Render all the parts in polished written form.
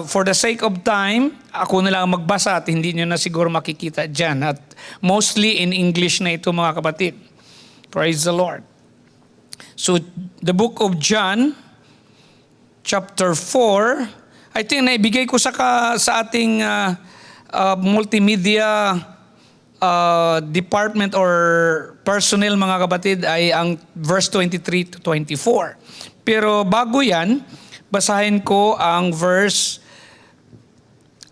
For the sake of time, ako na lang ang magbasa at hindi nyo na siguro makikita dyan. At mostly in English na ito mga kapatid. Praise the Lord. So, the book of John, chapter 4, I think naibigay ko sa ating multimedia department or personnel mga kapatid ay ang verse 23 to 24. Pero bago yan, basahin ko ang verse 5.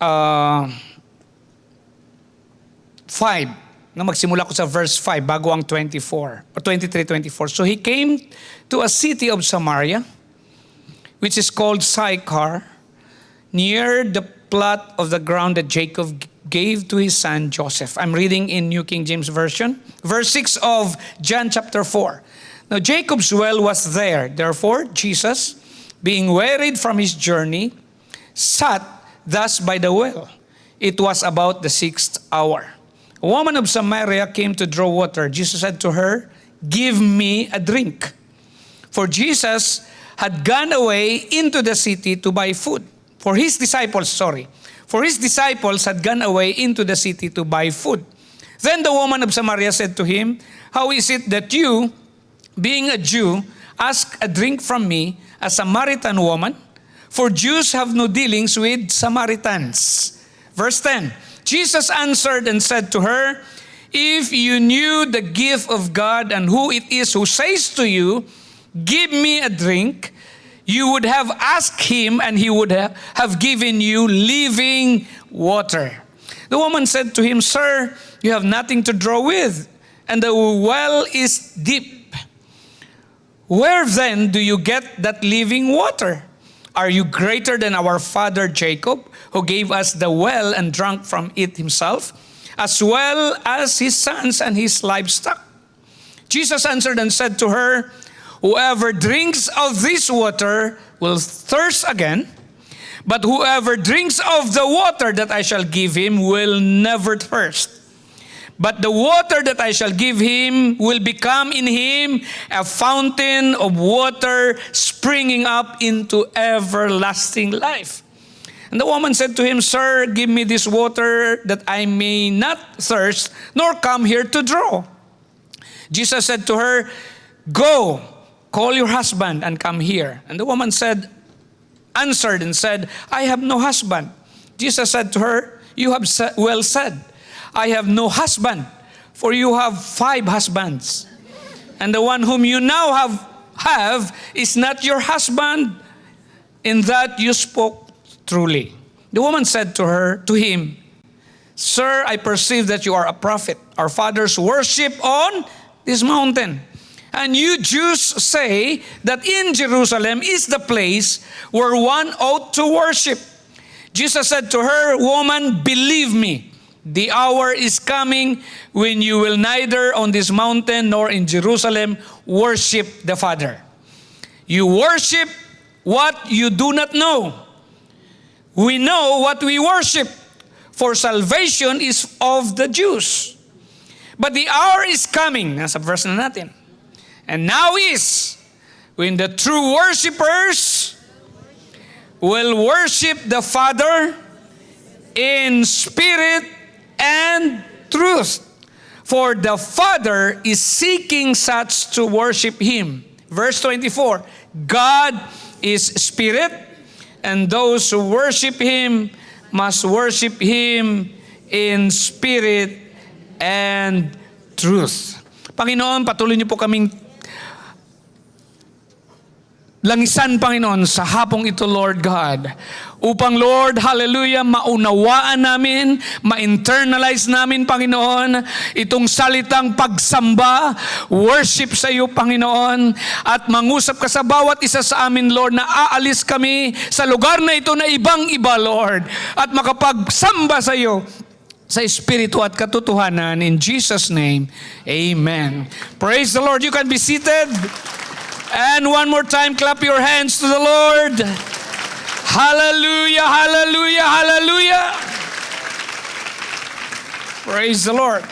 Na magsimula ko sa verse 5 bago ang 24 or 23-24. So he came to a city of Samaria, which is called Sychar, near the plot of the ground that Jacob gave to his son Joseph. I'm reading in New King James Version. Verse 6 of John chapter 4. Now Jacob's well was there. Therefore, Jesus, being wearied from his journey, sat thus by the well. It was about the 6th hour. A woman of Samaria came to draw water. Jesus said to her, "Give me a drink." For Jesus had gone away into the city to buy food. For his disciples had gone away into the city to buy food. Then the woman of Samaria said to him, "How is it that you, being a Jew, ask a drink from me, a Samaritan woman? For Jews have no dealings with Samaritans." Verse 10, Jesus answered and said to her, "If you knew the gift of God and who it is who says to you, 'Give me a drink,' you would have asked him and he would have given you living water." The woman said to him, "Sir, you have nothing to draw with, and the well is deep. Where then do you get that living water? Are you greater than our father Jacob, who gave us the well and drank from it himself, as well as his sons and his livestock?" Jesus answered and said to her, "Whoever drinks of this water will thirst again, but whoever drinks of the water that I shall give him will never thirst. But the water that I shall give him will become in him a fountain of water springing up into everlasting life." And the woman said to him, "Sir, give me this water that I may not thirst, nor come here to draw." Jesus said to her, "Go, call your husband and come here." And the woman answered and said, "I have no husband." Jesus said to her, "You have well said, I have no husband, for you have 5 husbands. And the one whom you now have is not your husband. In that you spoke truly." The woman said to him, "Sir, I perceive that you are a prophet. Our fathers worship on this mountain, and you Jews say that in Jerusalem is the place where one ought to worship." Jesus said to her, "Woman, believe me, the hour is coming when you will neither on this mountain nor in Jerusalem worship the Father. You worship what you do not know. We know what we worship, for salvation is of the Jews. But the hour is coming," nasa verse na natin, "and now is, when the true worshipers will worship the Father in spirit and truth. For the Father is seeking such to worship him." Verse 24, "God is spirit, and those who worship him must worship him in spirit and truth." Panginoon, patuloy niyo po kaming langisan, Panginoon, sa hapong ito, Lord God. Upang, Lord, hallelujah, maunawaan namin, ma-internalize namin, Panginoon, itong salitang pagsamba, worship sa iyo, Panginoon, at mangusap ka sa bawat isa sa amin, Lord, na aalis kami sa lugar na ito na ibang-iba, Lord, at makapagsamba sa iyo sa Espiritu at katotohanan. In Jesus' name, amen. Praise the Lord. You can be seated. And one more time, clap your hands to the Lord. Hallelujah, hallelujah, hallelujah. Praise the Lord.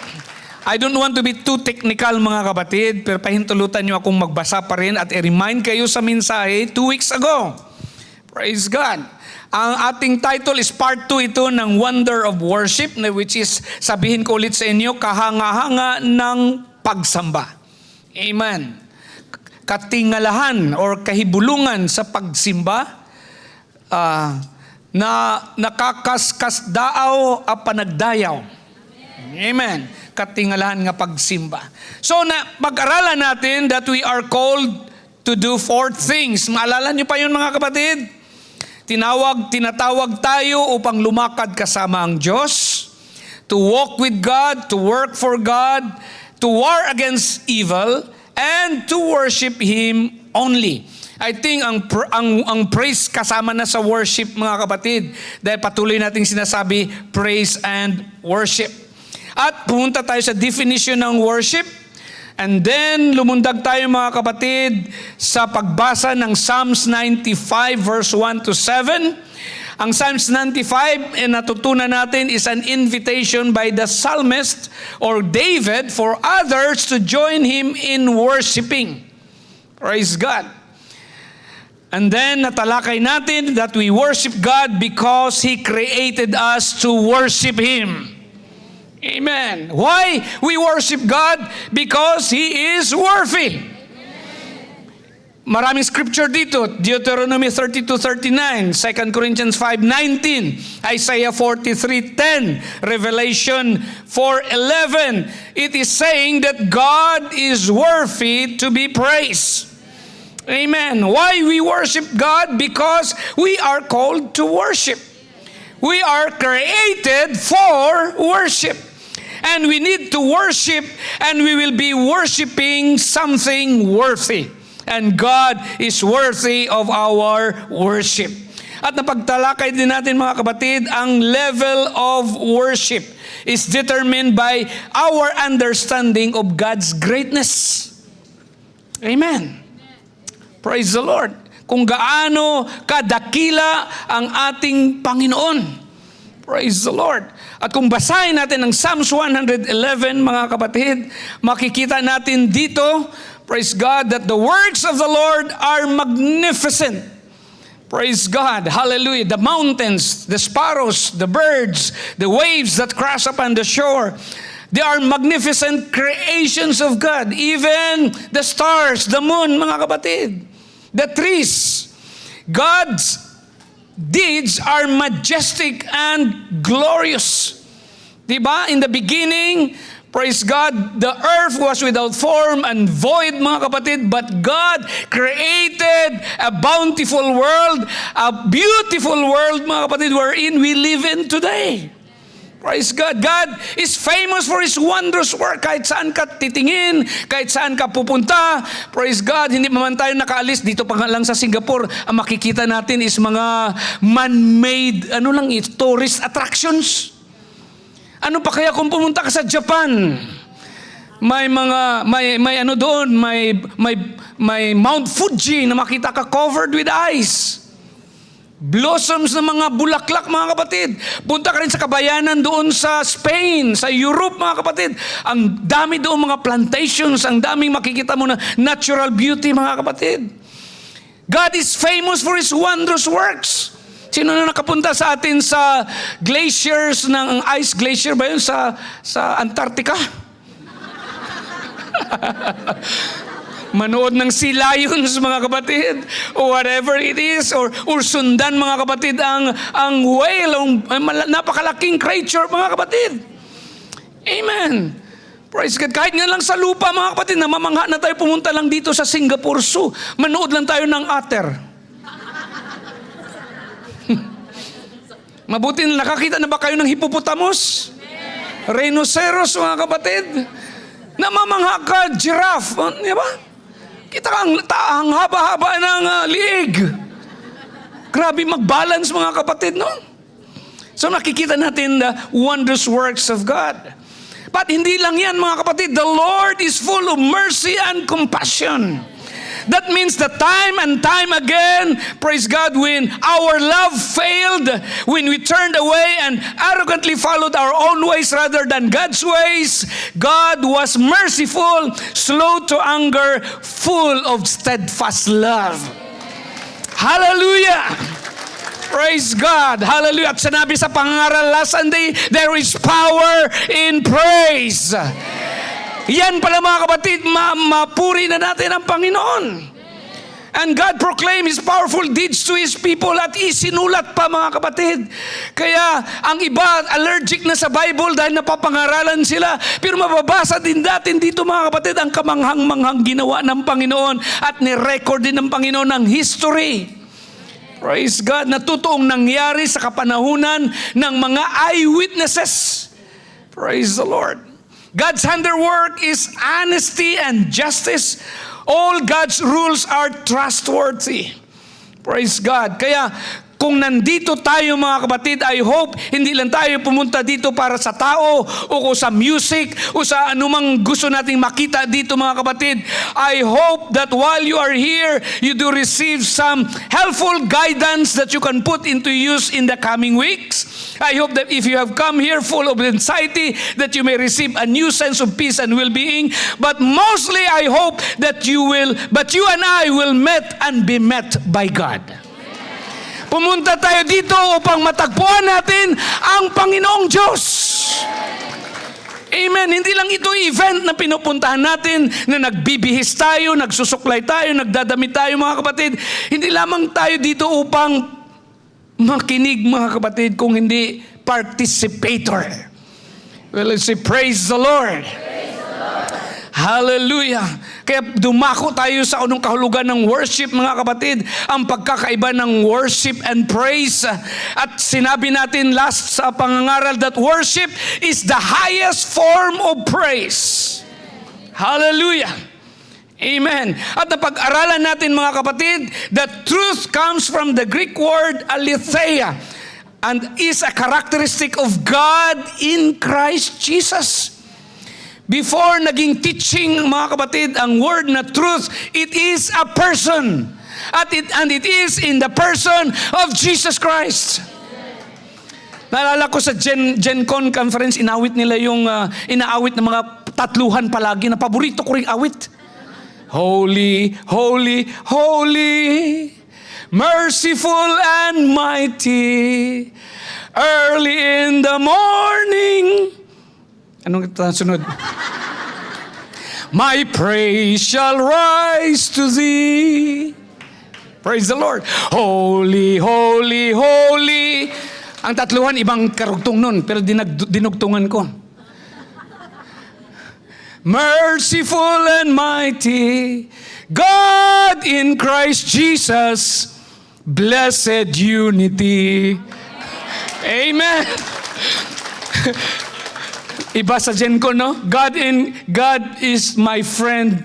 I don't want to be too technical mga kapatid, pero pahintulutan nyo akong magbasa pa rin at i-remind kayo sa mensahe 2 weeks ago. Praise God. Ang ating title is part 2 ito ng Wonder of Worship, which is, sabihin ko ulit sa inyo, kahanga-hanga ng pagsamba. Amen. Katingalahan or kahibulungan sa pagsimba, na nakakaskas daaw a panagdayaw. Amen. Katingalahan nga pagsimba. So pag-aralan natin that we are called to do 4 things. Maalala niyo pa yun mga kapatid? Tinatawag tayo upang lumakad kasama ang Diyos, to walk with God, to work for God, to war against evil, and to worship Him only. I think ang praise kasama na sa worship mga kapatid, dahil patuloy nating sinasabi, praise and worship. At pumunta tayo sa definition ng worship. And then, lumundag tayo mga kapatid sa pagbasa ng Psalms 95 verse 1 to 7. Ang Psalms 95, natutunan natin, is an invitation by the psalmist or David for others to join him in worshiping. Praise God. And then, natalakay natin that we worship God because He created us to worship Him. Amen. Why we worship God? Because He is worthy. Maraming scripture dito. Deuteronomy 32:39, 2 Corinthians 5:19, Isaiah 43:10, Revelation 4:11. It is saying that God is worthy to be praised. Amen. Why we worship God? Because we are called to worship. We are created for worship. And we need to worship, and we will be worshiping something worthy. And God is worthy of our worship. At napagtalakay din natin mga kapatid, ang level of worship is determined by our understanding of God's greatness. Amen. Praise the Lord. Kung gaano kadakila ang ating Panginoon. Praise the Lord. At kung basahin natin ang Psalms 111, mga kapatid, makikita natin dito, praise God, that the works of the Lord are magnificent. Praise God. Hallelujah. The mountains, the sparrows, the birds, the waves that crash upon the shore, they are magnificent creations of God. Even the stars, the moon, mga kapatid, the trees, God's deeds are majestic and glorious. Diba? In the beginning, praise God, the earth was without form and void, mga kapatid, but God created a bountiful world, a beautiful world, mga kapatid, wherein we live in today. Praise God. God is famous for His wondrous work. Kahit saan ka titingin, kahit saan ka pupunta, praise God, hindi man tayo nakaalis. Dito pa nga lang sa Singapore, ang makikita natin is mga man-made, tourist attractions. Ano pa kaya kung pumunta ka sa Japan? May Mount Fuji na makita ka covered with ice. Blossoms ng mga bulaklak, mga kapatid. Punta ka rin sa kabayanan doon sa Spain, sa Europe, mga kapatid. Ang dami doon mga plantations, ang daming makikita mo na natural beauty, mga kapatid. God is famous for His wondrous works. Sino na nakapunta sa atin sa glaciers ng ice glacier ba yun sa Antarctica? Manood ng Sea Lions, mga kapatid, or whatever it is, or sundan, mga kapatid, ang whale, ang napakalaking creature, mga kapatid. Amen. Praise God. Kahit nga lang sa lupa, mga kapatid, namamangha na tayo, pumunta lang dito sa Singapore Zoo. Manood lang tayo ng otter. Mabuti na nakakita na ba kayo ng hippopotamus? Rhinoceros, mga kapatid. Namamangha ka, giraffe. Di ba? Kita ang haba-haba ng liig. Grabe mag-balance, mga kapatid, no? So nakikita natin the wondrous works of God. But hindi lang yan, mga kapatid. The Lord is full of mercy and compassion. That means that time and time again, praise God, when our love failed, when we turned away and arrogantly followed our own ways rather than God's ways, God was merciful, slow to anger, full of steadfast love. Hallelujah! Praise God. Hallelujah. At sinabi sa pangaral last Sunday, there is power in praise. Yan pala mga kapatid, mapuri na natin ang Panginoon. And God proclaimed His powerful deeds to His people at isinulat pa mga kapatid. Kaya ang iba allergic na sa Bible dahil napapangaralan sila. Pero mababasa din natin dito mga kapatid ang kamanghang-manghang ginawa ng Panginoon at ni-record din ng Panginoon ang history. Praise God, na totoong nangyari sa kapanahunan ng mga eyewitnesses. Praise the Lord. God's handiwork is honesty and justice. All God's rules are trustworthy. Praise God. Kaya kung nandito tayo mga kapatid, I hope hindi lang tayo pumunta dito para sa tao o sa music o sa anumang gusto nating makita dito mga kapatid. I hope that while you are here, you do receive some helpful guidance that you can put into use in the coming weeks. I hope that if you have come here full of anxiety, that you may receive a new sense of peace and well-being. But mostly I hope that you and I will met and be met by God. Pumunta tayo dito upang matagpuan natin ang Panginoong Diyos. Amen. Hindi lang ito event na pinupuntahan natin, na nagbibihis tayo, nagsusuklay tayo, nagdadamit tayo mga kapatid. Hindi lamang tayo dito upang makinig mga kapatid, kung hindi participator. Well, let's say praise the Lord. Hallelujah. Kaya dumako tayo sa unong kahulugan ng worship mga kapatid, ang pagkakaiba ng worship and praise. At sinabi natin last sa pangangaral that worship is the highest form of praise. Hallelujah. Amen. At napag-aralan natin mga kapatid, that truth comes from the Greek word aletheia and is a characteristic of God in Christ Jesus. Before naging teaching mga kapatid, ang word na truth, it is a person. And it is in the person of Jesus Christ. Naalala ko sa Gen Con conference, inawit nila yung inaawit ng mga tatluhan palagi na paborito ko ring awit. Holy, holy, holy, merciful and mighty, early in the morning. Anong sunod? My praise shall rise to thee. Praise the Lord. Holy, holy, holy. Ang tatluhan, ibang karugtong nun, pero dinugtungan ko. Merciful and mighty, God in Christ Jesus, blessed unity. Amen. Iba sa Gen ko, no? God is my friend.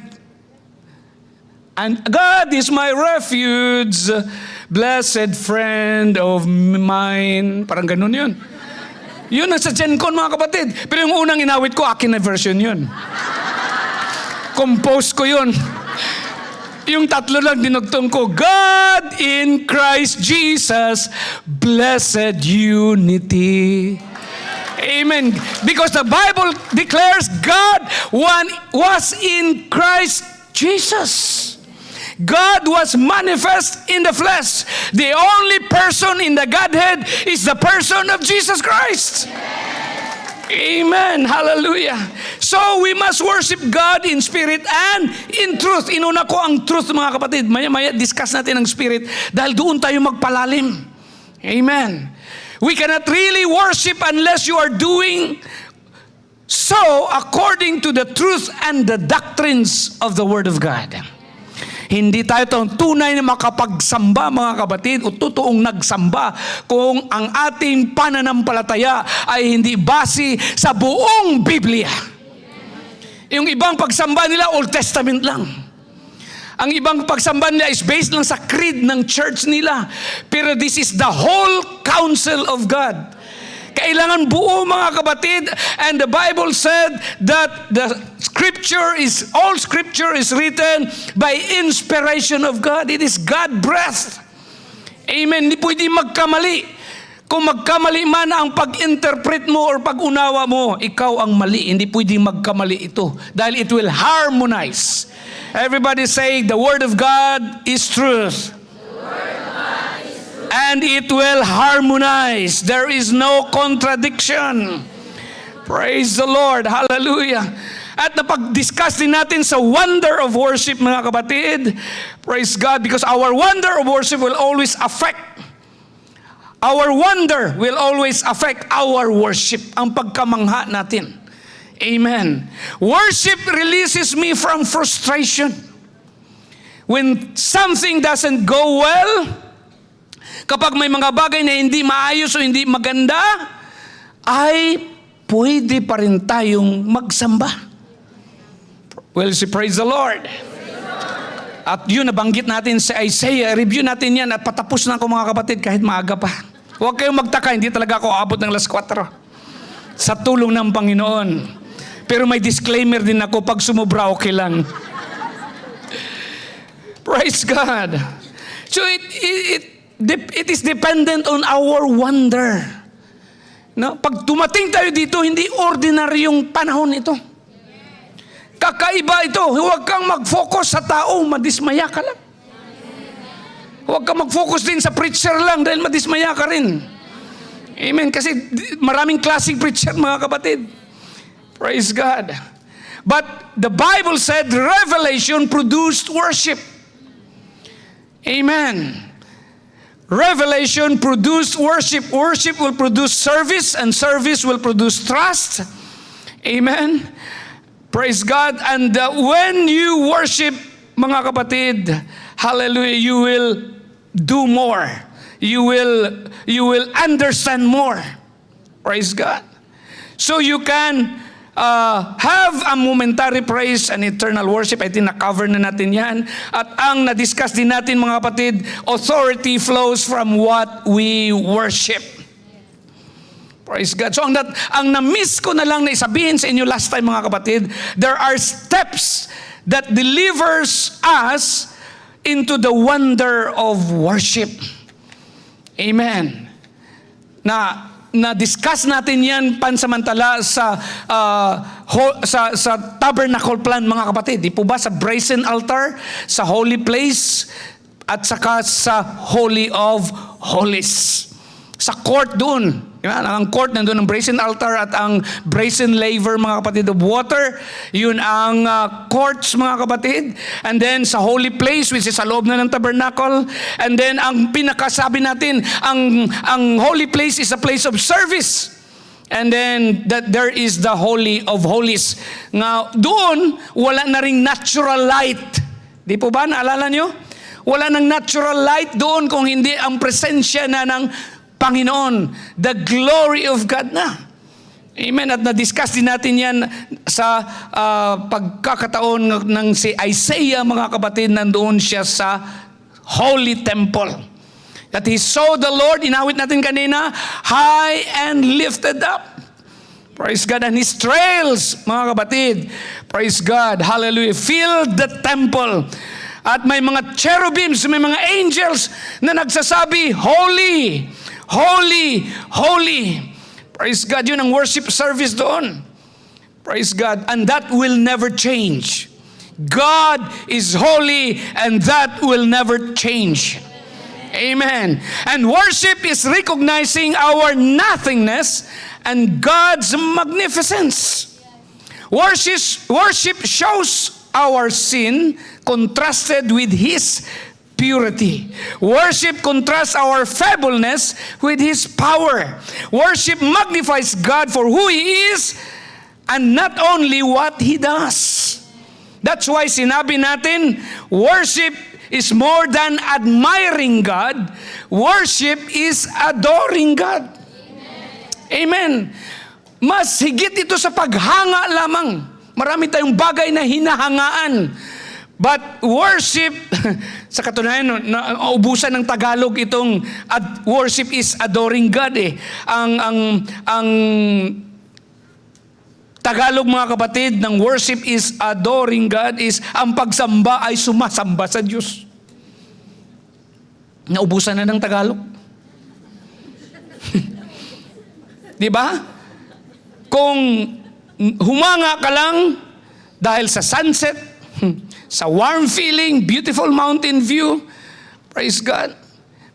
And God is my refuge, blessed friend of mine. Parang ganun yun. Yun ang sa Gen Con, mga kapatid. Pero yung unang inawit ko, akin na version yun. Compose ko yun. Yung tatlo lang dinugtong ko, God in Christ Jesus, blessed unity. Amen. Because the Bible declares God was in Christ Jesus. God was manifest in the flesh. The only person in the Godhead is the person of Jesus Christ. Amen. Hallelujah. So we must worship God in spirit and in truth. Inuna ko ang truth, mga kapatid. Maya-maya discuss natin ang spirit dahil doon tayo magpalalim. Amen. We cannot really worship unless you are doing so according to the truth and the doctrines of the Word of God. Hindi tayo tunay na makapagsamba, mga kapatid, o totoong nagsamba kung ang ating pananampalataya ay hindi base sa buong Biblia. Yung ibang pagsamba nila, Old Testament lang. Ang ibang pagsamba nila is based lang sa creed ng church nila. Pero this is the whole counsel of God. Kailangan buo, mga kapatid. And the Bible said that all scripture is written by inspiration of God. It is God breath. Amen. Hindi pwede magkamali. Kung magkamali man ang pag-interpret mo or pag-unawa mo, ikaw ang mali. Hindi pwede magkamali ito. Dahil it will harmonize. Everybody say, the Word of God is truth. The Word of God is truth. And it will harmonize. There is no contradiction. Praise the Lord. Hallelujah. At napag-discuss din natin sa wonder of worship, mga kapatid. Praise God, because our wonder of worship will always affect. Our wonder will always affect our worship, ang pagkamangha natin. Amen. Worship releases me from frustration. When something doesn't go well, kapag may mga bagay na hindi maayos o hindi maganda, ay pwede pa rin tayong magsamba. Well, praise the Lord. At yun, nabanggit natin sa Isaiah. Review natin yan at patapos na ako, mga kapatid, kahit maaga pa. Huwag kayong magtaka, hindi talaga ako abot ng 4:00. Sa tulong ng Panginoon. Pero may disclaimer din ako, pag sumubra, okay lang. Praise God. So it is dependent on our wonder. No? Pag tumating tayo dito, hindi ordinaryong panahon ito. Kakaiba ito. Huwag kang mag-focus sa tao, madismaya ka lang. Huwag kang mag-focus din sa preacher lang dahil madismaya ka rin. Amen. Kasi maraming klaseng preacher, mga kapatid. Praise God. But the Bible said revelation produced worship. Amen. Revelation produced worship. Worship will produce service, and service will produce trust. Amen. Praise God. And when you worship, mga kapatid, hallelujah, you will do more. You will understand more. Praise God. So you can have a momentary praise and eternal worship. I think na-cover na natin yan. At ang na-discuss din natin, mga kapatid, authority flows from what we worship. Praise God. So ang na-miss ko na lang na isabihin sa inyo last time, mga kapatid, there are steps that delivers us into the wonder of worship. Amen. Na-discuss natin yan pansamantala sa tabernacle plan, mga kapatid. Di po ba sa brazen altar, sa holy place, at saka sa holy of holies. Sa court doon. Ang court nandun ang brazen altar at ang brazen laver, mga kapatid, of water. Yun ang courts, mga kapatid. And then sa holy place, which is sa loob na ng tabernacle. And then ang pinakasabi natin, ang holy place is a place of service. And then that there is the holy of holies. Nga doon, wala na ring natural light. Di po ba? Naalala nyo? Wala nang natural light doon kung hindi ang presensya na ng Panginoon, the glory of God na. Amen. At na-discuss din natin yan sa pagkakataon ng si Isaiah, mga kapatid, nandoon siya sa Holy Temple. That he saw the Lord, inawit natin kanina, high and lifted up. Praise God. And his trails, mga kapatid, praise God, hallelujah, filled the temple. At may mga cherubims, may mga angels na nagsasabi, holy, holy, holy. Praise God. Yun ang worship service doon. Praise God. And that will never change. God is holy and that will never change. Amen. And worship is recognizing our nothingness and God's magnificence. Worship shows our sin contrasted with His purity. Worship contrasts our feebleness with His power. Worship magnifies God for who He is and not only what He does. That's why sinabi natin, worship is more than admiring God. Worship is adoring God. Amen. Mas higit ito sa paghanga lamang. Marami tayong bagay na hinahangaan. But worship, sa katunayan, ubusan ng Tagalog itong worship is adoring God eh. Ang Tagalog, mga kapatid, ng worship is adoring God is ang pagsamba ay sumasamba sa Diyos. Naubusan na ng Tagalog. Di ba? Kung humanga ka lang dahil sa sunset, sa warm feeling, beautiful mountain view, praise God.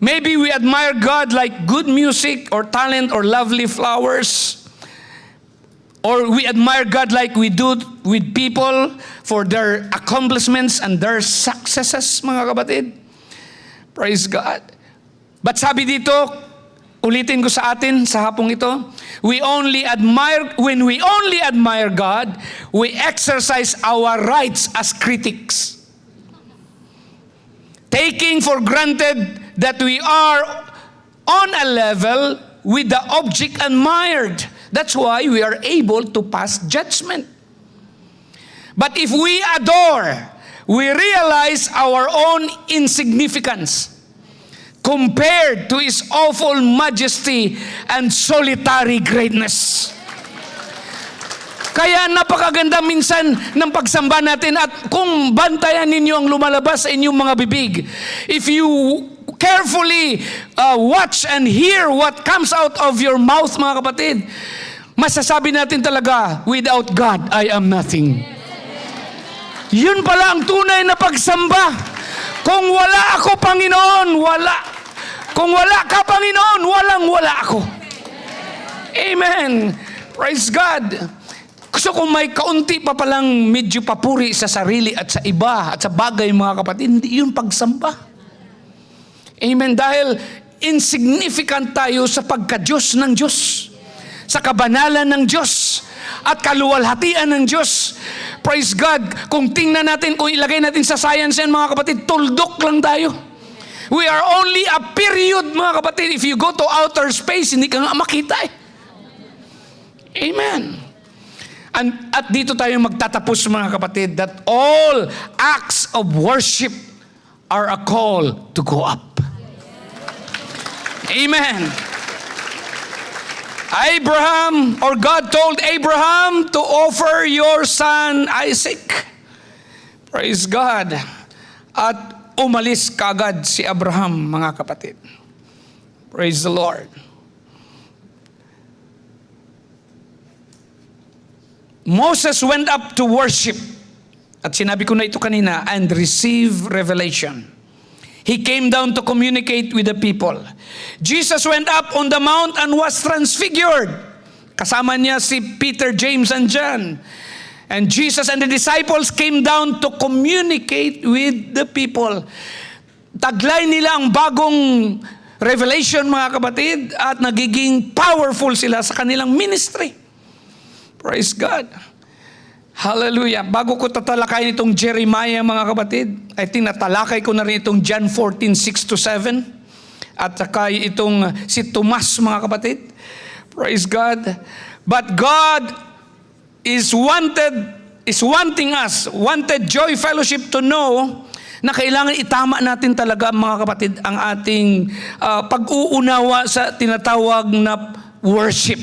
Maybe we admire God like good music or talent or lovely flowers. Or we admire God like we do with people for their accomplishments and their successes, mga kapatid. Praise God. But sabi dito, ulitin ko sa atin sa hapong ito, when we only admire God, we exercise our rights as critics. Taking for granted that we are on a level with the object admired. That's why we are able to pass judgment. But if we adore, we realize our own insignificance compared to His awful majesty and solitary greatness. Kaya napakaganda minsan ng pagsamba natin, at kung bantayan ninyo ang lumalabas sa inyong mga bibig, if you carefully watch and hear what comes out of your mouth, mga kapatid, masasabi natin talaga, without God, I am nothing. Yun pala ang tunay na pagsamba. Kung wala ako, Panginoon, wala. Kung wala ka, Panginoon, walang-wala ako. Amen. Praise God. So kung may kaunti pa palang medyo papuri sa sarili at sa iba at sa bagay, mga kapatid, hindi yun pagsamba. Amen. Dahil insignificant tayo sa pagka-Diyos ng Diyos, sa kabanalan ng Diyos at kaluwalhatian ng Diyos. Praise God. Kung tingnan natin, kung ilagay natin sa science yan, mga kapatid, tuldok lang tayo. We are only a period, mga kapatid. If you go to outer space, hindi ka nga makita eh. Amen. At dito tayo magtatapos, mga kapatid, that all acts of worship are a call to go up. Amen. Abraham, or God told Abraham to offer your son Isaac. Praise God. At umalis kagad si Abraham, mga kapatid. Praise the Lord. Moses went up to worship. At sinabi ko na ito kanina, and receive revelation. He came down to communicate with the people. Jesus went up on the mount and was transfigured. Kasama niya si Peter, James, and John. And Jesus and the disciples came down to communicate with the people. Taglay nila ang bagong revelation, mga kapatid, at nagiging powerful sila sa kanilang ministry. Praise God. Hallelujah. Bago ko tatalakayin itong Jeremiah, mga kapatid, I think natalakay ko na rin itong John 14:6-7. At saka itong si Tomas, mga kapatid. Praise God. But God wanted Joy Fellowship to know na kailangan itama natin talaga, mga kapatid, ang ating pag-uunawa sa tinatawag na worship.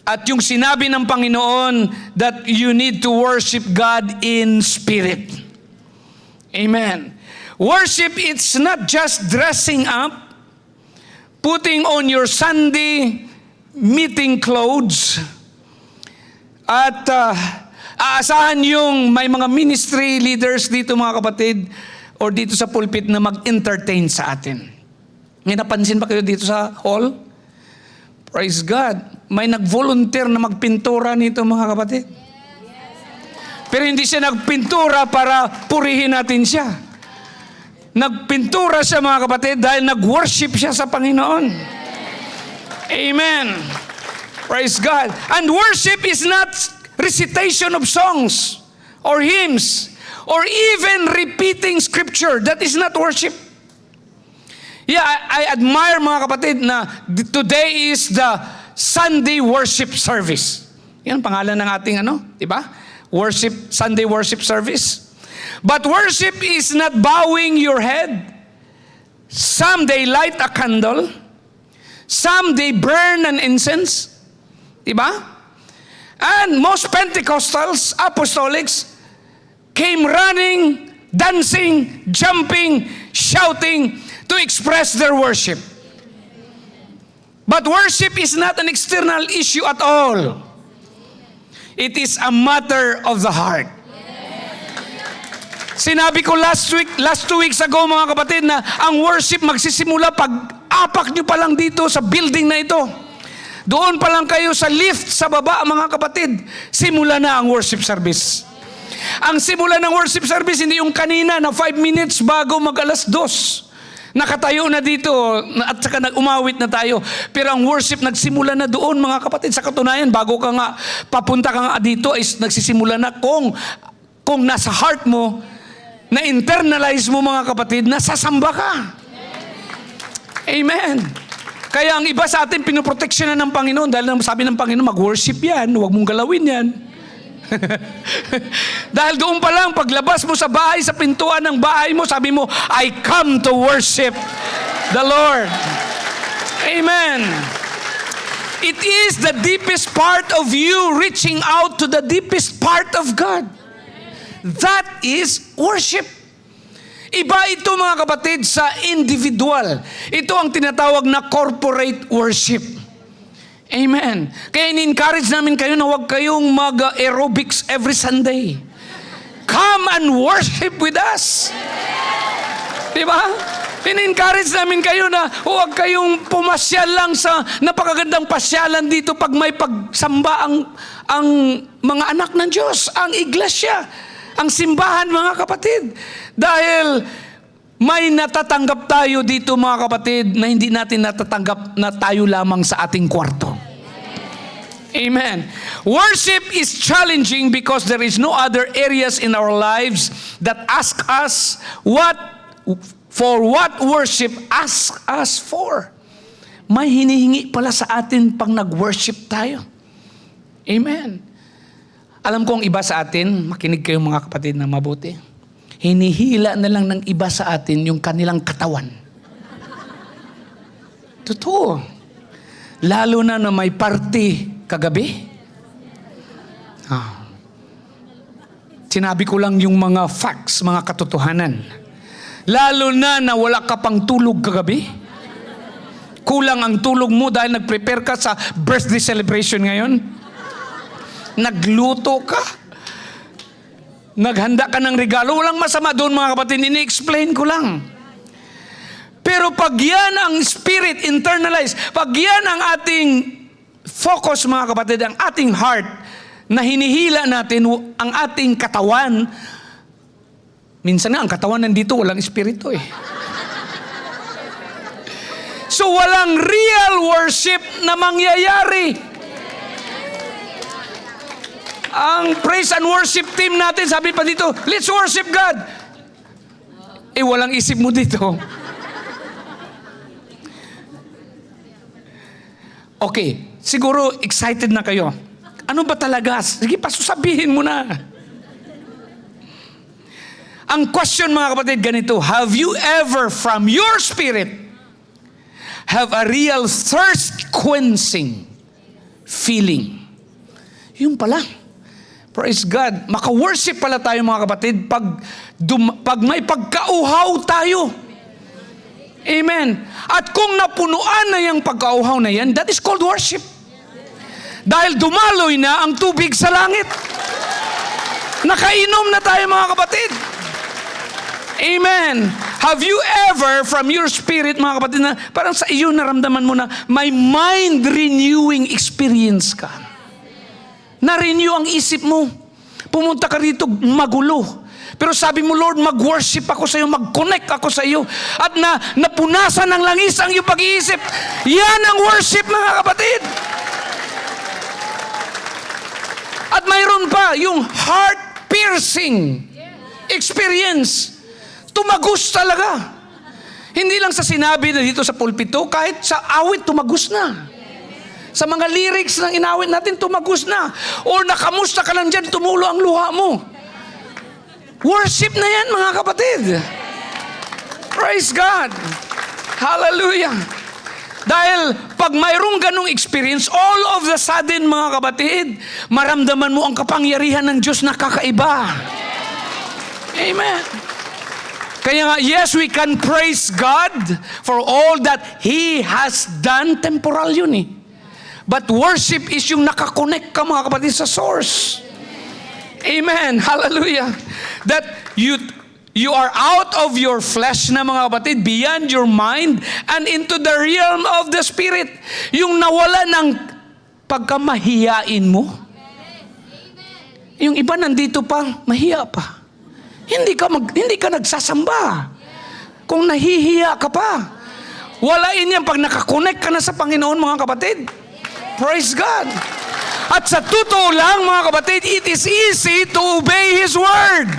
At yung sinabi ng Panginoon that you need to worship God in spirit. Amen. Worship, it's not just dressing up, putting on your Sunday meeting clothes, at aasahan yung may mga ministry leaders dito, mga kapatid, or dito sa pulpit na mag-entertain sa atin. May napansin ba kayo dito sa hall? Praise God. May nag-volunteer na magpintura nito, mga kapatid. Pero hindi siya nagpintura para purihin natin siya. Nagpintura siya, mga kapatid, dahil nag-worship siya sa Panginoon. Amen. Praise God. And worship is not recitation of songs or hymns or even repeating scripture. That is not worship. Yeah, I admire, mga kapatid, na today is the Sunday worship service. Yan ang pangalan ng ating di ba? Worship, Sunday worship service. But worship is not bowing your head. Some they light a candle. Some they burn an incense. Di ba? And most Pentecostals, apostolics, came running, dancing, jumping, shouting, to express their worship. But worship is not an external issue at all. It is a matter of the heart. Sinabi ko last 2 weeks ago mga kapatid na ang worship magsisimula pag apak nyo pa lang dito sa building na ito. Doon pa lang kayo sa lift sa baba mga kapatid. Simula na ang worship service. Ang simula ng worship service hindi yung kanina na 5 minutes bago mag 2:00. Nakatayo na dito at saka umawit na tayo. Pero ang worship nagsimula na doon mga kapatid. Sa katunayan, bago ka nga papunta ka nga dito, is nagsisimula na kung nasa heart mo, na-internalize mo mga kapatid, nasasamba ka. Amen. Kaya ang iba sa atin, pinoproteksyonan ng Panginoon dahil sabi ng Panginoon, mag-worship yan, huwag mong galawin yan. Dahil doon pa lang, paglabas mo sa bahay, sa pintuan ng bahay mo, sabi mo, I come to worship the Lord. Amen. It is the deepest part of you reaching out to the deepest part of God. That is worship. Iba ito mga kapatid sa individual. Ito ang tinatawag na corporate worship. Amen. Kaya in-encourage namin kayo na huwag kayong mag-aerobics every Sunday. Come and worship with us. Diba? In-encourage namin kayo na huwag kayong pumasyal lang sa napakagandang pasyalan dito pag may pagsamba ang mga anak ng Diyos, ang iglesia, ang simbahan mga kapatid. Dahil may natatanggap tayo dito mga kapatid na hindi natin natatanggap na tayo lamang sa ating kwarto. Amen. Worship is challenging because there is no other areas in our lives that ask us what worship asks us for. May hinihingi pala sa atin pag nag-worship tayo. Amen. Alam ko ang iba sa atin, makinig kayo mga kapatid na mabuti, hinihila na lang ng iba sa atin yung kanilang katawan. Totoo. Lalo na may party kagabi. Sinabi ko lang yung mga facts, mga katotohanan. Lalo na wala ka pang tulog kagabi. Kulang ang tulog mo dahil nag-prepare ka sa birthday celebration ngayon. Nagluto ka. Naghanda ka ng regalo. Walang masama doon mga kapatid. Ini-explain ko lang. Pero pag yan ang spirit, internalize, pag yan ang ating focus mga kapatid, ang ating heart, na hinihila natin ang ating katawan, minsan nga ang katawan nandito, walang espiritu eh. So walang real worship na mangyayari. Ang praise and worship team natin, sabi pa dito, let's worship God. Walang isip mo dito. Okay, siguro excited na kayo. Ano ba talaga? Sige, sabihin mo na. Ang question mga kapatid, ganito, have you ever from your spirit have a real thirst-quenching feeling? Yung pala. Praise God. Maka-worship pala tayo mga kapatid pag may pagkauhaw tayo. Amen. At kung napunuan na yung pagkauhaw na yan, that is called worship. Dahil dumaloy na ang tubig sa langit. Nakainom na tayo mga kapatid. Amen. Have you ever from your spirit mga kapatid na parang sa iyo naramdaman mo na may mind-renewing experience ka? Na-renew ang isip mo. Pumunta ka rito magulo. Pero sabi mo, Lord, mag-worship ako sa iyo, mag-connect ako sa iyo. At napunasan ng langis ang iyong pag-iisip. Yan ang worship mga kapatid. At mayroon pa yung heart-piercing experience. Tumagos talaga. Hindi lang sa sinabi na dito sa pulpito, kahit sa awit tumagos na. Sa mga lyrics ng inawit natin, tumagos na. O nakamusta ka lang dyan, tumulo ang luha mo. Worship na yan, mga kapatid. Praise God. Hallelujah. Dahil pag mayroong ganong experience, all of the sudden, mga kapatid, maramdaman mo ang kapangyarihan ng Diyos na kakaiba. Amen. Kaya nga, yes, we can praise God for all that He has done. Temporal yun eh. But worship is yung nakakonect ka mga kapatid sa source. Amen. Hallelujah. That You are out of your flesh na mga kapatid, beyond your mind, and into the realm of the Spirit. Yung nawala ng pagkamahiyain mo. Yung iba nandito pa, mahiya pa. Hindi ka nagsasamba. Kung nahihiya ka pa. Walain yan pag nakakonect ka na sa Panginoon, mga kapatid. Praise God. At sa totoo lang, mga kapatid, it is easy to obey His Word.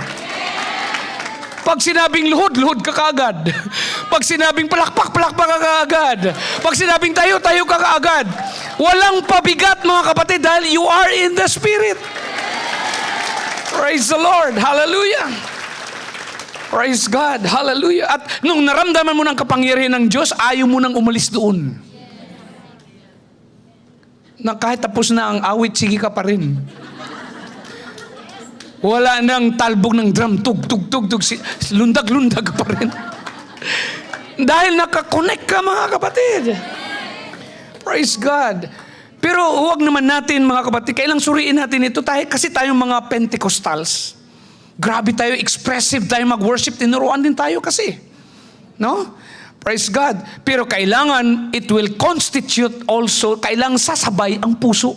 Pag sinabing luhod, luhod ka kaagad. Pag sinabing palakpak, palakpak ka kaagad. Pag sinabing tayo, tayo ka kaagad. Walang pabigat, mga kapatid, dahil you are in the Spirit. Praise the Lord. Hallelujah. Praise God. Hallelujah. At nung naramdaman mo ng kapangyarihan ng Diyos, ayaw mo nang umalis doon. Na kahit tapos na ang awit, sige ka pa rin. Wala nang talbog ng drum, tug, tug, tug, tug, lundag, lundag pa rin. Dahil nakakonect ka, mga kapatid. Praise God. Pero huwag naman natin, mga kapatid, kailang suriin natin ito kasi tayong mga Pentecostals. Grabe tayo, expressive tayo mag-worship, tinuruan din tayo kasi. No? Praise God. Pero kailangan, it will constitute also, kailangan sasabay ang puso.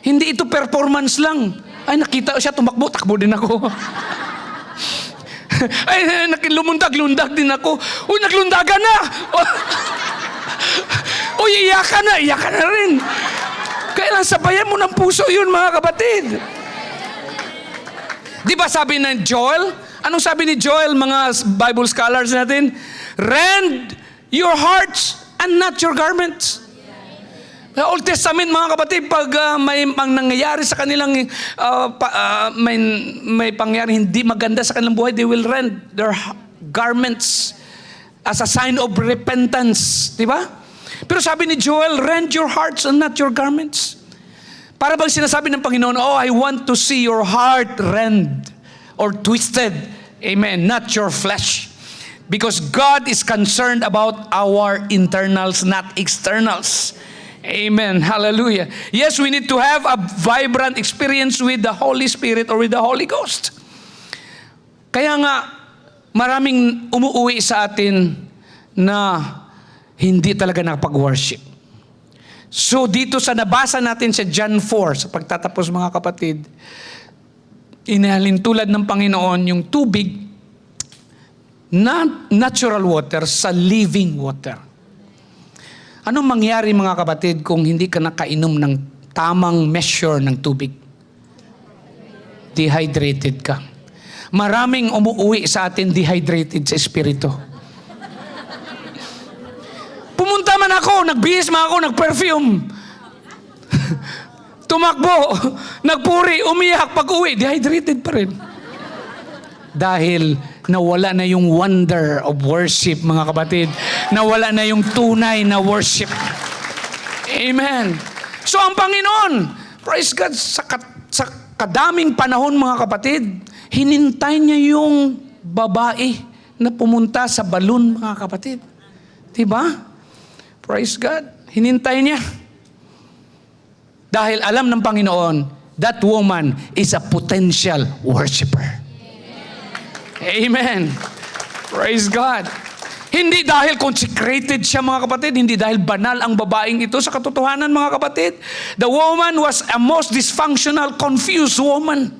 Hindi ito performance lang. Ay, nakita siya, tumakbo, takbo din ako. Ay, lumundag din ako. Uy, naglundagan na! Uy, iyakan na rin. Kailan sabayan mo ng puso yun, mga kapatid? Di ba sabi ng Joel? Anong sabi ni Joel, mga Bible scholars natin? Rend your hearts and not your garments. Sa Old Testament, mga kapatid, pag may nangyayari sa kanilang, may pangyayari hindi maganda sa kanilang buhay, they will rend their garments as a sign of repentance. Di ba? Pero sabi ni Joel, rend your hearts and not your garments. Para bang sinasabi ng Panginoon, oh, I want to see your heart rend or twisted. Amen. Not your flesh. Because God is concerned about our internals, not externals. Amen. Hallelujah. Yes, we need to have a vibrant experience with the Holy Spirit or with the Holy Ghost. Kaya nga, maraming umuuwi sa atin na hindi talaga nakapag-worship. So dito sa nabasa natin sa John 4, sa pagtatapos, mga kapatid, inahalintulad ng Panginoon yung tubig na natural water sa living water. Anong mangyari, mga kapatid, kung hindi ka nakainom ng tamang measure ng tubig? Dehydrated ka. Maraming umuuwi sa atin dehydrated sa espiritu. Pumunta man ako, nagbihis man ako, nag-perfume. Tumakbo, nagpuri, umiyak, pag-uwi, dehydrated pa rin. Dahil nawala na yung wonder of worship, mga kapatid. Nawala na yung tunay na worship. Amen. So ang Panginoon, praise God, sa kadaming panahon, mga kapatid, hinintay niya yung babae na pumunta sa balon, mga kapatid. Diba? Praise God. Hinintay niya. Dahil alam ng Panginoon, that woman is a potential worshiper. Amen. Praise God. Hindi dahil consecrated siya, mga kapatid. Hindi dahil banal ang babaeng ito. Sa katotohanan, mga kapatid, the woman was a most dysfunctional, confused woman.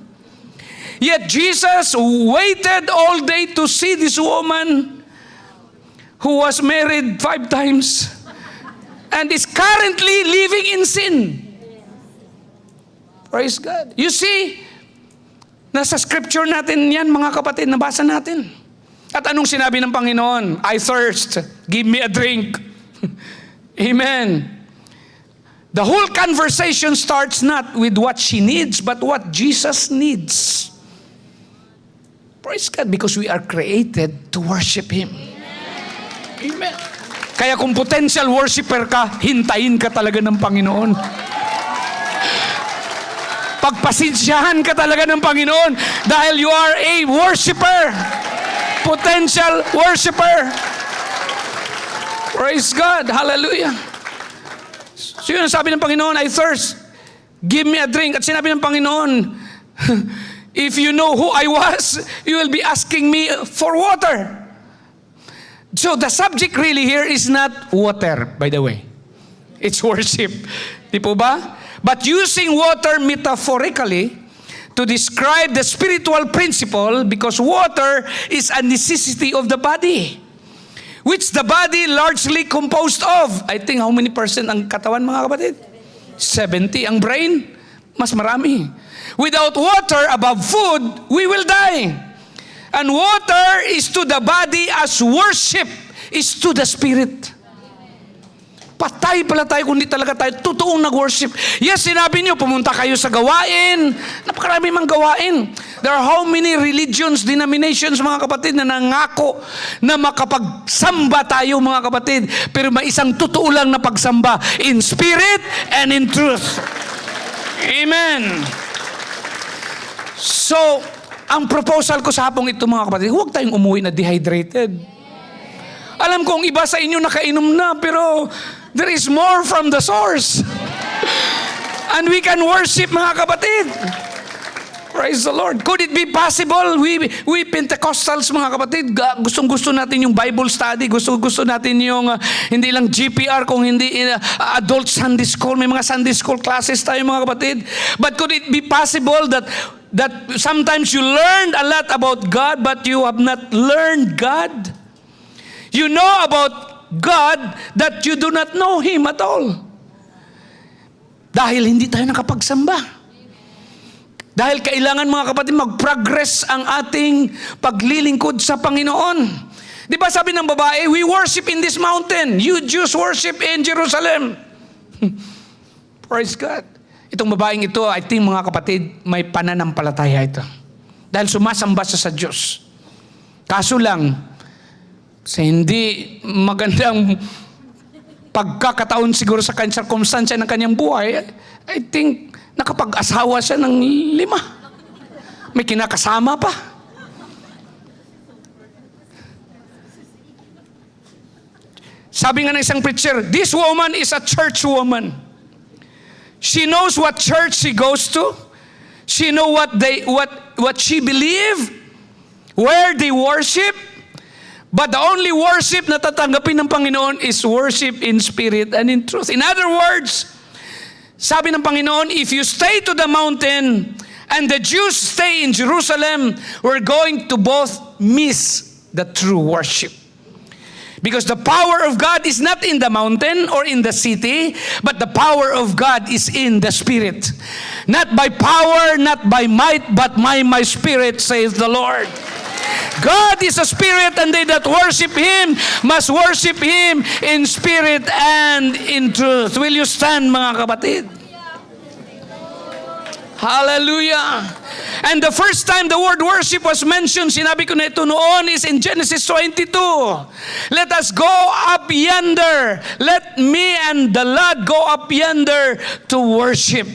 Yet Jesus waited all day to see this woman who was married 5 times and is currently living in sin. Praise God. You see, nasa scripture natin yan, mga kapatid, nabasa natin. At anong sinabi ng Panginoon? I thirst. Give me a drink. Amen. The whole conversation starts not with what she needs, but what Jesus needs. Praise God, because we are created to worship Him. Amen. Kaya kung potential worshiper ka, hintayin ka talaga ng Panginoon. Pagpasensyahan ka talaga ng Panginoon dahil you are a worshiper. Potential worshiper. Praise God. Hallelujah. So yun ang sabi ng Panginoon, I thirst. Give me a drink. At sinabi ng Panginoon, If you know who I was, you will be asking me for water. So the subject really here is not water, by the way. It's worship. Di po ba? But using water metaphorically to describe the spiritual principle, because water is a necessity of the body, which the body largely composed of. I think how many percent ang katawan, mga kapatid? 70. Ang brain, mas marami. Without water above food, we will die. And water is to the body as worship is to the spirit. Patay pala tayo kung di talaga tayo totoong nag-worship. Yes, sinabi niyo, pumunta kayo sa gawain. Napakarami mang gawain. There are how many religions, denominations, mga kapatid, na nangako na makapagsamba tayo, mga kapatid. Pero may isang totoo lang na pagsamba, in spirit and in truth. Amen. So, ang proposal ko sa hapong ito, mga kapatid, huwag tayong umuwi na dehydrated. Alam kong iba sa inyo nakainom na, pero there is more from the source. And we can worship, mga kapatid. Praise the Lord. Could it be possible, we Pentecostals, mga kapatid, gustong-gusto natin yung Bible study, gusto natin yung hindi lang GPR, kung hindi adult Sunday school, may mga Sunday school classes tayo, mga kapatid. But could it be possible that sometimes you learned a lot about God, but you have not learned God? You know about God that you do not know Him at all. Dahil hindi tayo nakapagsamba. Dahil kailangan, mga kapatid, mag-progress ang ating paglilingkod sa Panginoon. Di ba sabi ng babae, we worship in this mountain. You Jews worship in Jerusalem. Praise God. Itong babaeng ito, I think, mga kapatid, may pananampalataya ito. Dahil sumasamba siya sa Diyos. Kaso lang, sa hindi magandang pagkakataon siguro sa kanyang circumstance ng kanyang buhay, I think, nakapag-asawa siya ng 5. May kinakasama pa. Sabi nga ng isang preacher, this woman is a church woman. She knows what church she goes to. She knows what she believe, where they worship. But the only worship na tatanggapin ng Panginoon is worship in spirit and in truth. In other words, sabi ng Panginoon, if you stay to the mountain and the Jews stay in Jerusalem, we're going to both miss the true worship. Because the power of God is not in the mountain or in the city, but the power of God is in the Spirit. Not by power, not by might, but by my Spirit, says the Lord. God is a spirit, and they that worship Him must worship Him in spirit and in truth. Will you stand, mga kapatid? Hallelujah. And the first time the word worship was mentioned, sinabi ko na ito noon, is in Genesis 22. Let us go up yonder. Let me and the lad go up yonder to worship.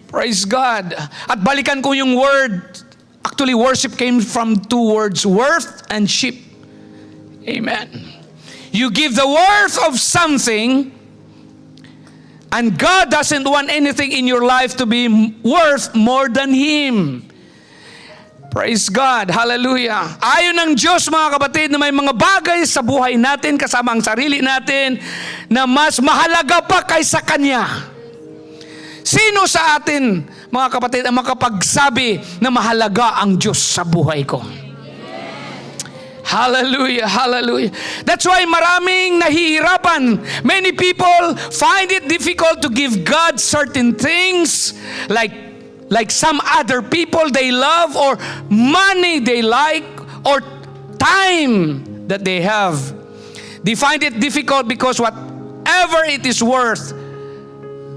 Praise God. At balikan ko yung word. Actually, worship came from 2 words, worth and ship. Amen. You give the worth of something, and God doesn't want anything in your life to be worth more than Him. Praise God. Hallelujah. Ayon ng Diyos, mga kapatid, na may mga bagay sa buhay natin, kasama ang sarili natin, na mas mahalaga pa kaysa Kanya. Sino sa atin, mga kapatid, ang makapagsabi na mahalaga ang Diyos sa buhay ko? Hallelujah, hallelujah. That's why maraming nahihirapan. Many people find it difficult to give God certain things, like some other people they love, or money they like, or time that they have. They find it difficult because whatever it is worth,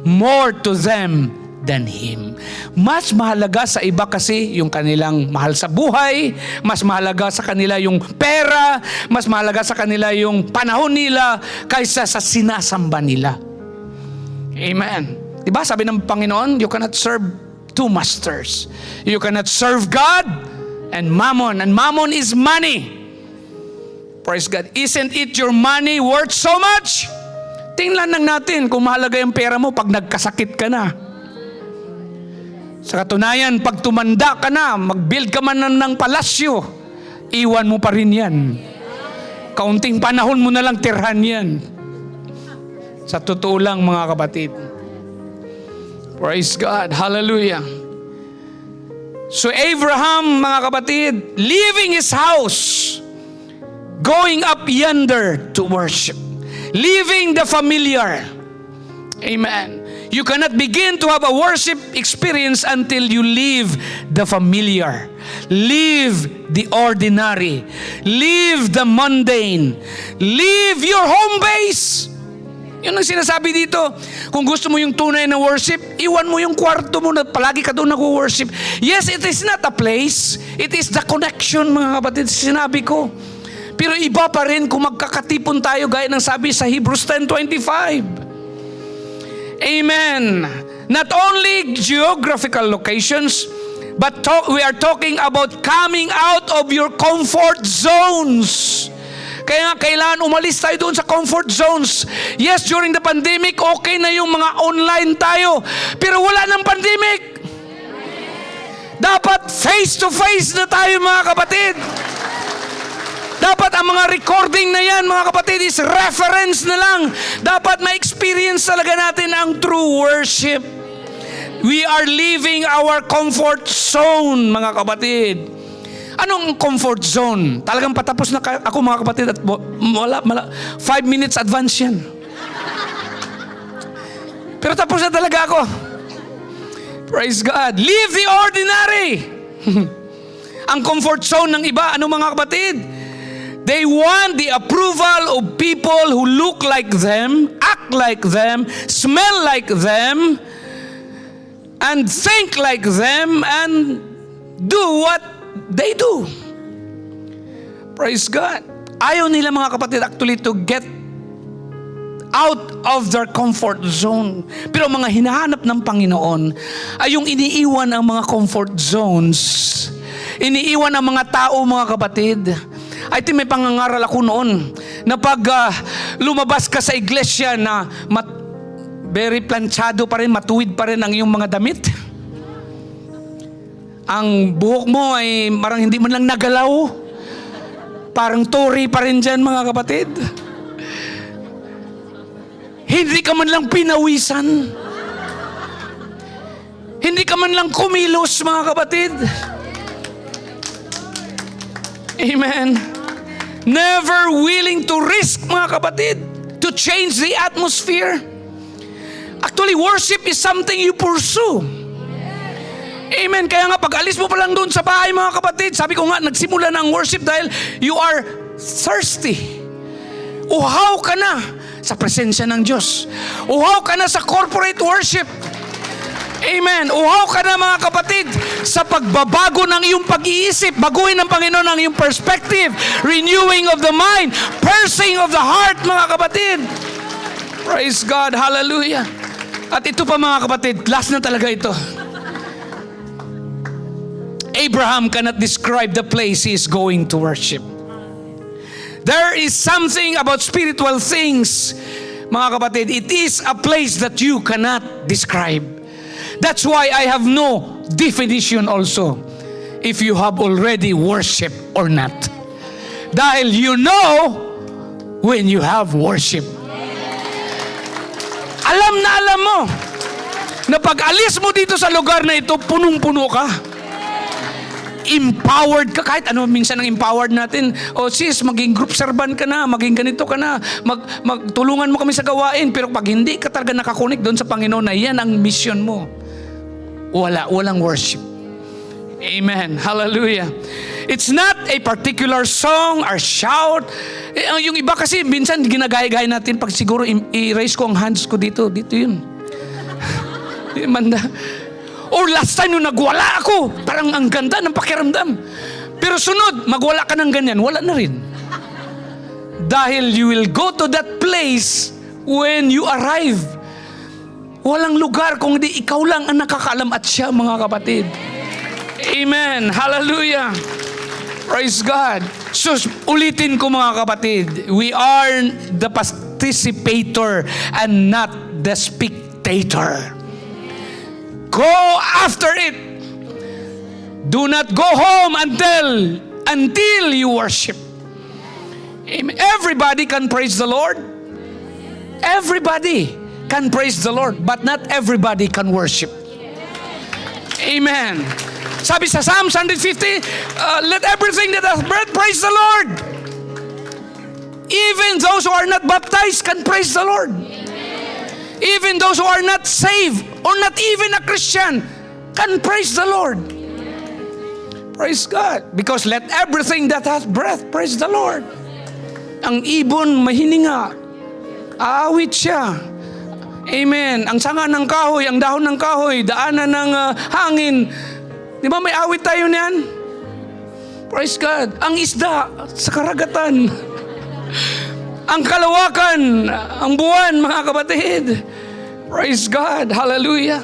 more to them than Him. Mas mahalaga sa iba kasi yung kanilang mahal sa buhay, mas mahalaga sa kanila yung pera, mas mahalaga sa kanila yung panahon nila kaysa sa sinasamba nila. Amen. Diba sabi ng Panginoon, you cannot serve 2 masters. You cannot serve God and mammon. And mammon is money. Praise God. Isn't it your money worth so much? Tingnan lang natin kung mahalaga yung pera mo pag nagkasakit ka na. Sa katunayan, pag tumanda ka na, mag-build ka man ng palasyo, iwan mo pa rin yan. Kaunting panahon mo na lang tirhan yan. Sa totoo lang, mga kapatid. Praise God. Hallelujah. So Abraham, mga kapatid, leaving his house, going up yonder to worship, leaving the familiar. Amen. You cannot begin to have a worship experience until you leave the familiar. Leave the ordinary. Leave the mundane. Leave your home base. Yun ang sinasabi dito. Kung gusto mo yung tunay na worship, iwan mo yung kwarto mo na palagi ka doon nag-worship. Yes, it is not a place. It is the connection, mga kapatid. Sinabi ko. Pero iba pa rin kung magkakatipon tayo gaya ng sabi sa Hebrews 10:25. Amen. Not only geographical locations, but we are talking about coming out of your comfort zones. Kaya nga, kailangan umalis tayo doon sa comfort zones. Yes, during the pandemic, okay na yung mga online tayo. Pero wala ng pandemic. Dapat face-to-face na tayo, mga kapatid. Dapat ang mga recording na yan, mga kapatid, is reference na lang. Dapat ma-experience talaga natin ang true worship. We are leaving our comfort zone, mga kapatid. Anong comfort zone? Talagang patapos na ako, mga kapatid, at wala 5 minutes advance yan. Pero tapos na talaga ako. Praise God. Leave the ordinary. Ang comfort zone ng iba, ano, mga kapatid? They want the approval of people who look like them, act like them, smell like them, and think like them, and do what they do. Praise God. Ayaw nila, mga kapatid, actually to get out of their comfort zone. Pero mga hinahanap ng Panginoon ay yung iniiwan ang mga comfort zones. Iniiwan ang mga tao, mga kapatid. I think may pangangaral ako noon na pag lumabas ka sa iglesia na very planchado pa rin, matuwid pa rin ang iyong mga damit. Ang buhok mo ay marang hindi man lang nagalaw. Parang tori pa rin dyan, mga kapatid. Hindi ka man lang pinawisan. Hindi ka man lang kumilos, mga kapatid. Amen. Never willing to risk, mga kapatid, to change the atmosphere. Actually, worship is something you pursue. Amen. Kaya nga, pag alis mo pa lang doon sa bahay, mga kapatid, sabi ko nga, nagsimula na ang worship dahil you are thirsty. Uhaw ka na sa presensya ng Diyos. Uhaw ka na sa corporate worship. Amen. Uhaw ka na, mga kapatid, sa pagbabago ng iyong pag-iisip. Baguhin ng Panginoon ang iyong perspective. Renewing of the mind. Piercing of the heart, mga kapatid. Praise God. Hallelujah. At ito pa, mga kapatid, last na talaga ito. Abraham cannot describe the place he is going to worship. There is something about spiritual things, mga kapatid. It is a place that you cannot describe. That's why I have no definition also if you have already worship or not. Dahil you know when you have worship. Alam mo na pag alis mo dito sa lugar na ito, punong-puno ka. Empowered ka. Kahit ano minsan ang empowered natin. O sis, maging group servant ka na, maging ganito ka na, magtulungan mo kami sa gawain. Pero pag hindi ka talaga nakakunik doon sa Panginoon na yan ang mission mo, walang worship. Amen. Hallelujah. It's not a particular song or shout. Yung iba kasi minsan ginagaya-gaya natin pag siguro i-raise ko ang hands ko dito yun. Manda. Or last time nung nagwala ako, parang ang ganda ng pakiramdam. Pero sunod, magwala ka ng ganyan, wala na rin. Dahil you will go to that place when you arrive. Walang lugar kung hindi ikaw lang ang nakakaalam at siya, mga kapatid. Amen. Hallelujah. Praise God. So, ulitin ko, mga kapatid, we are the participator and not the spectator. Go after it. Do not go home until you worship. Amen. Everybody can praise the Lord. Everybody can praise the Lord, but not everybody can worship. Amen. Sabi sa Psalms 150, let everything that has breath praise the Lord. Even those who are not baptized can praise the Lord. Even those who are not saved or not even a Christian can praise the Lord. Praise God. Because let everything that has breath praise the Lord. Ang ibon mahininga, aawit siya. Amen. Ang sanga ng kahoy, ang dahon ng kahoy, daanan ng hangin. Di ba may awit tayo niyan? Praise God. Ang isda sa karagatan. Ang kalawakan, ang buwan, mga kapatid. Praise God. Hallelujah.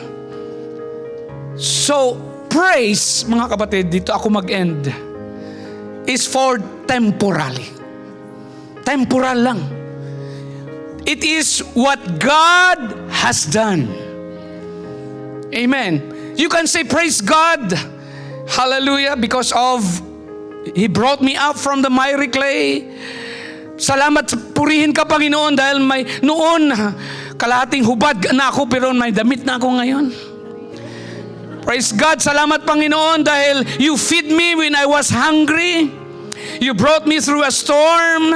So, praise, mga kapatid, dito ako mag-end, is for temporally. Temporal lang. It is what God has done. Amen. You can say, praise God. Hallelujah. Because of, He brought me up from the miry clay. Salamat, purihin ka, Panginoon, dahil noon, kalahating hubad na ako, pero may damit na ako ngayon. Praise God. Salamat, Panginoon, dahil you feed me when I was hungry. You brought me through a storm.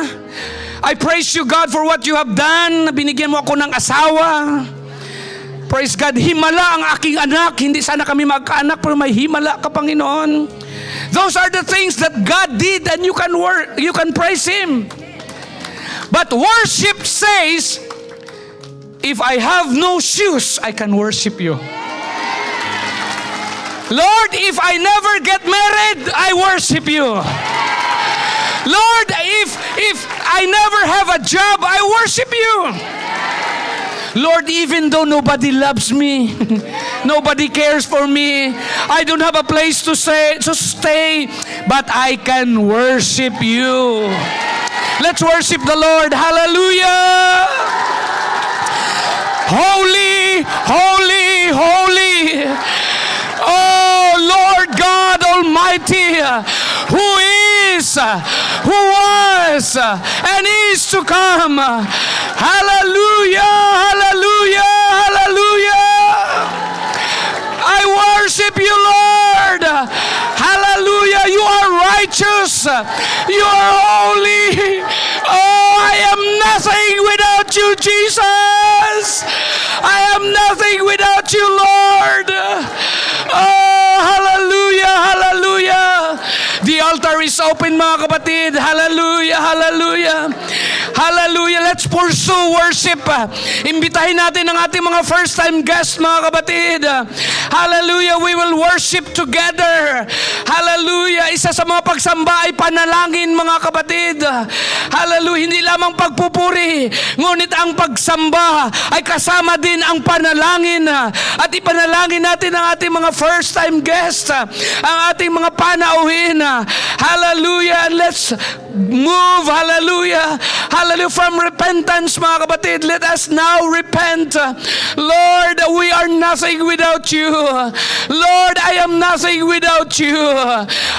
I praise you, God, for what you have done. Binigyan mo ako ng asawa. Praise God. Himala ang aking anak. Hindi sana kami magkaanak, pero may himala ka, Panginoon. Those are the things that God did, and you can praise Him. But worship says, if I have no shoes, I can worship you. Lord, if I never get married, I worship you. Lord, if I never have a job, I worship you. Lord, even though nobody loves me, nobody cares for me, I don't have a place to stay, but I can worship you. Let's worship the Lord. Hallelujah. Holy, holy, holy. Oh, Lord God Almighty, who is, who was, and is to come. Hallelujah, hallelujah, hallelujah. I worship you, Lord. Hallelujah. You are righteous. You are holy. Oh, I am nothing without you, Jesus. I am nothing without you, Lord. Oh, hallelujah, hallelujah. The altar is open, mga kapatid. Hallelujah, hallelujah. Hallelujah. Let's pursue worship. Imbitahin natin ang ating mga first-time guests, mga kapatid. Hallelujah. We will worship together. Hallelujah. Isa sa mga pagsamba ay panalangin, mga kapatid. Hallelujah. Hindi lamang pagpupuri, ngunit ang pagsamba ay kasama din ang panalangin. At ipanalangin natin ang ating mga first-time guests, ang ating mga panauhin. Hallelujah. And let's move. Hallelujah. Hallelujah. From repentance, mga kapatid, let us now repent. Lord, we are nothing without you. Lord, I am nothing without you.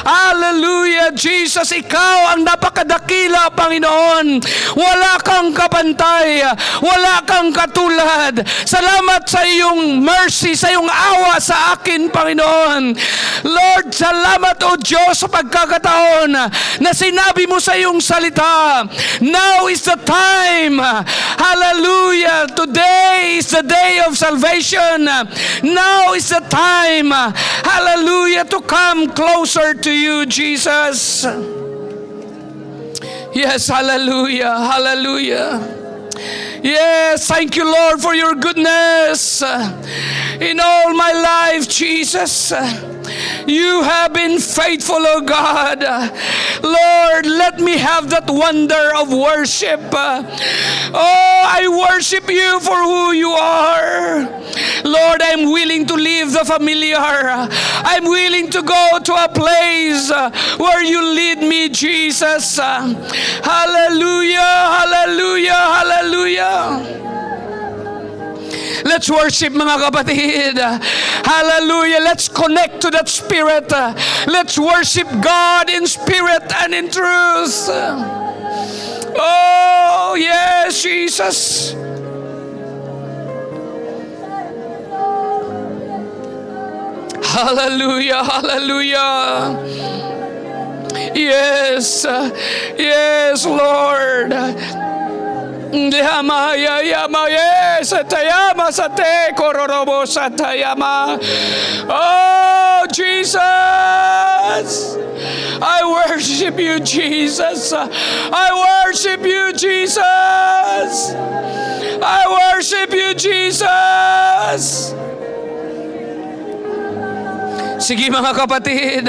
Hallelujah. Jesus, ikaw ang napakadakila, Panginoon. Wala kang kapantay. Wala kang katulad. Salamat sa iyong mercy, sa iyong awa sa akin, Panginoon. Lord, salamat, O Diyos, sa pagkakataon na sinabi mo sa iyong salita. Now is the time. Hallelujah. Today is the day of salvation. Now is the time. Hallelujah. To come closer to you, Jesus. Yes, hallelujah. Hallelujah. Yes, thank you, Lord, for your goodness in all my life, Jesus. You have been faithful, O God. Lord, let me have that wonder of worship. Oh, I worship you for who you are. Lord, I'm willing to leave the familiar. I'm willing to go to a place where you lead me, Jesus. Hallelujah, hallelujah, hallelujah. Let's worship, mga kapatid. Hallelujah. Let's connect to that Spirit. Let's worship God in spirit and in truth. Oh, yes, Jesus. Hallelujah, hallelujah. Yes, yes, Lord. Yama, yes, Satayama, Sate, Kororobo, Satayama. Oh, Jesus. I worship you, Jesus. I worship you, Jesus. I worship you, Jesus. Sige mga kapatid,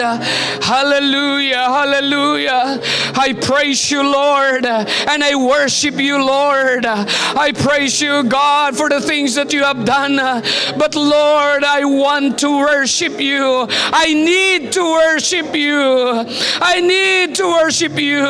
hallelujah, hallelujah. I praise you, Lord, and I worship you, Lord. I praise you, God, for the things that you have done. But Lord, I want to worship you. I need to worship you. I need to worship you.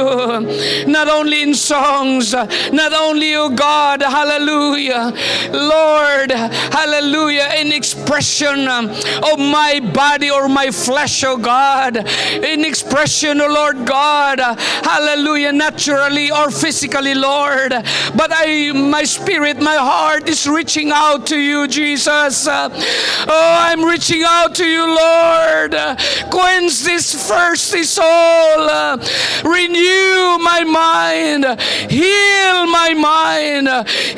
Not only in songs, not only, oh God, hallelujah, Lord, hallelujah, in expression of my body or my flesh, oh God, in expression, oh Lord God, hallelujah, naturally or physically, Lord, but my spirit, my heart is reaching out to you, Jesus. Oh, I'm reaching out to you, Lord. Quench this thirsty soul. Renew my mind. Heal my mind.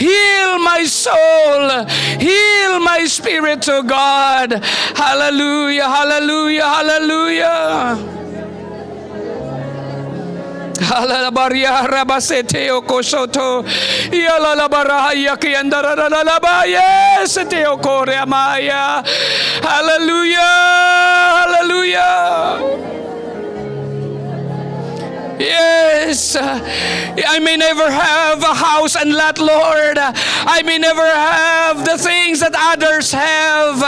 Heal my soul. Heal my spirit, oh God. Hallelujah, hallelujah, hallelujah. Hallelujah, rabasete okosoto. Yala baraya kiandara labaya seteo kore amaya. Hallelujah, hallelujah. Yes, I may never have a house and lot, Lord. I may never have the things that others have.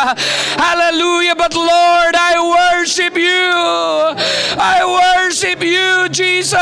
Hallelujah, but Lord, I worship you. I worship you, Jesus.